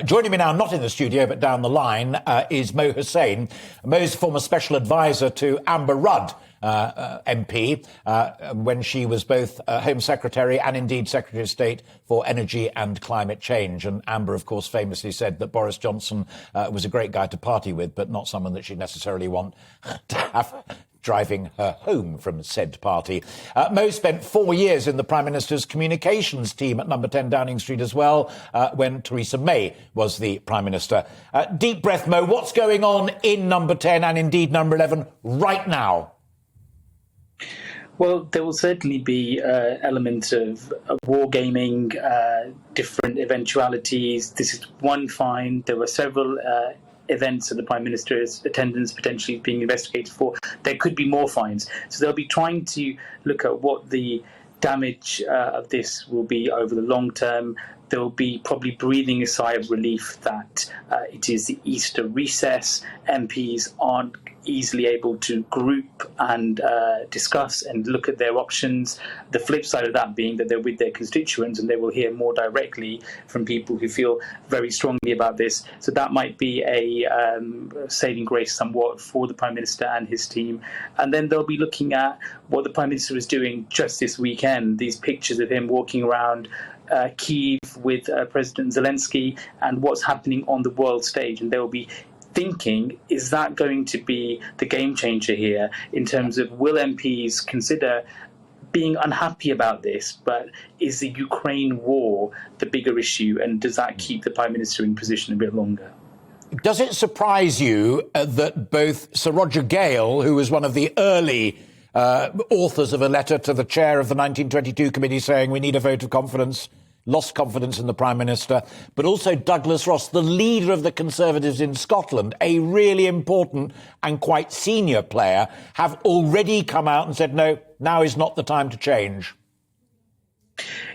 Joining me now, not in the studio, but down the line, is Mo Hussein. Mo's former special advisor to Amber Rudd, MP, when she was both Home Secretary and indeed Secretary of State for Energy and Climate Change. And Amber, of course, famously said that Boris Johnson was a great guy to party with, but not someone that she'd necessarily want to have driving her home from said party. Mo spent 4 years in the Prime Minister's communications team at number 10 Downing Street as well, when Theresa May was the Prime Minister. Deep breath, Mo. What's going on in number 10 and indeed number 11 right now? Well, there will certainly be elements of wargaming, different eventualities. This is one fine. There were several events that the Prime Minister's attendance potentially being investigated for. There could be more fines. So they'll be trying to look at what the damage of this will be over the long term. They'll be probably breathing a sigh of relief that it is the Easter recess. MPs aren't easily able to group and discuss and look at their options. The flip side of that being that they're with their constituents and they will hear more directly from people who feel very strongly about this. So that might be a saving grace somewhat for the Prime Minister and his team. And then they'll be looking at what the Prime Minister is doing just this weekend. These pictures of him walking around Kyiv with President Zelensky and what's happening on the world stage. And they'll be thinking, is that going to be the game changer here in terms of will MPs consider being unhappy about this, but is the Ukraine war the bigger issue, and does that keep the Prime Minister in position a bit longer? Does it surprise you that both Sir Roger Gale, who was one of the early authors of a letter to the chair of the 1922 committee saying we need a vote of confidence, lost confidence in the Prime Minister, but also Douglas Ross, the leader of the Conservatives in Scotland, a really important and quite senior player, have already come out and said, no, now is not the time to change?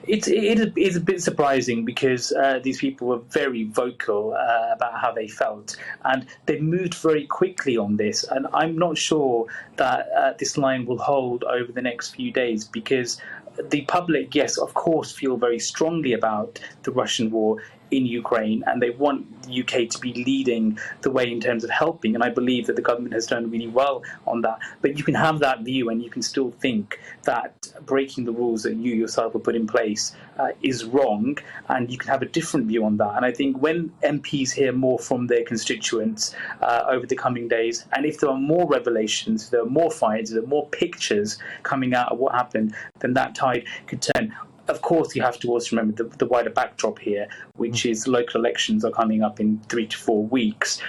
It is a bit surprising because these people were very vocal about how they felt, and they moved very quickly on this. And I'm not sure that this line will hold over the next few days, because the public, yes, of course, feel very strongly about the Russian war in Ukraine, and they want the UK to be leading the way in terms of helping. And I believe that the government has done really well on that. But you can have that view and you can still think that breaking the rules that you yourself have put in place is wrong, and you can have a different view on that. And I think when MPs hear more from their constituents over the coming days, and if there are more revelations, there are more fines, there are more pictures coming out of what happened, then that tide could turn. Of course, you have to also remember the wider backdrop here, which is local elections are coming up in 3 to 4 weeks.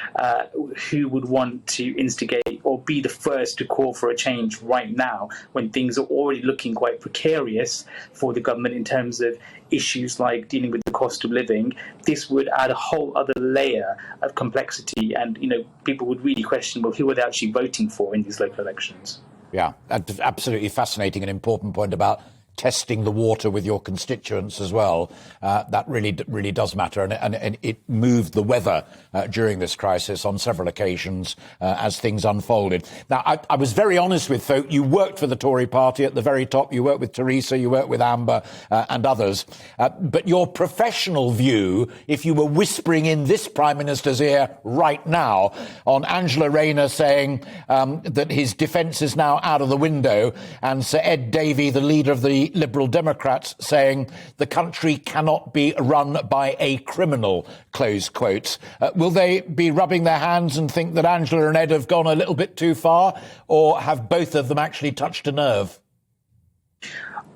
Who would want to instigate or be the first to call for a change right now when things are already looking quite precarious for the government in terms of issues like dealing with the cost of living? This would add a whole other layer of complexity, and people would really question, well, who are they actually voting for in these local elections? Yeah, absolutely fascinating and important point about testing the water with your constituents as well. That really does matter. And it moved the weather during this crisis on several occasions as things unfolded. Now, I was very honest with folk. You worked for the Tory party at the very top. You worked with Theresa, you worked with Amber and others. But your professional view, if you were whispering in this Prime Minister's ear right now on Angela Rayner saying that his defence is now out of the window, and Sir Ed Davey, the leader of the Liberal Democrats, saying the country cannot be run by a criminal, close quotes. Will they be rubbing their hands and think that Angela and Ed have gone a little bit too far, or have both of them actually touched a nerve?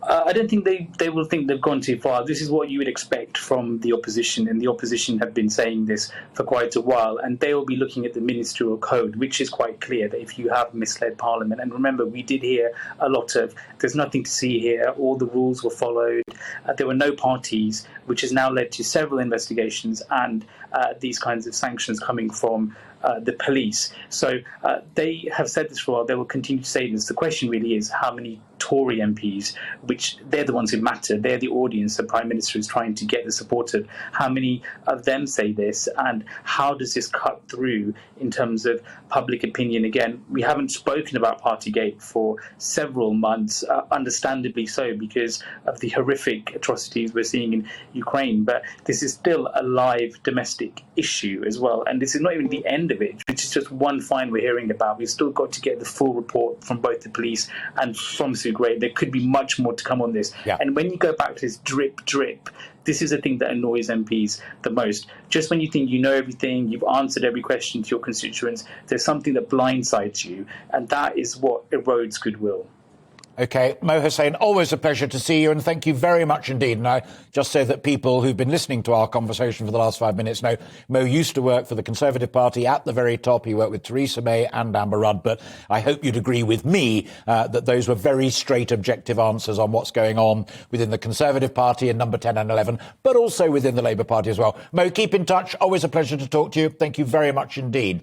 I don't think they will think they've gone too far. This is what you would expect from the opposition, and the opposition have been saying this for quite a while, and they will be looking at the ministerial code, which is quite clear that if you have misled Parliament, and remember, we did hear a lot of, there's nothing to see here, all the rules were followed, there were no parties, which has now led to several investigations and these kinds of sanctions coming from the police. So they have said this for a while. They will continue to say this. The question really is how many Tory MPs, which they're the ones who matter, they're the audience the Prime Minister is trying to get the support of, how many of them say this, and how does this cut through in terms of public opinion? Again, we haven't spoken about Partygate for several months, understandably so, because of the horrific atrocities we're seeing in Ukraine, but this is still a live domestic issue as well, and this is not even the end of it, which is just one find we're hearing about. We've still got to get the full report from both the police and from Great. There could be much more to come on this. Yeah. And when you go back to this drip, this is the thing that annoys MPs the most. Just when you think you know everything, you've answered every question to your constituents, there's something that blindsides you, and that is what erodes goodwill. OK, Mo Hussein, always a pleasure to see you, and thank you very much indeed. And I just say that people who've been listening to our conversation for the last 5 minutes know Mo used to work for the Conservative Party at the very top. He worked with Theresa May and Amber Rudd, but I hope you'd agree with me that those were very straight, objective answers on what's going on within the Conservative Party in number 10 and 11, but also within the Labour Party as well. Mo, keep in touch. Always a pleasure to talk to you. Thank you very much indeed.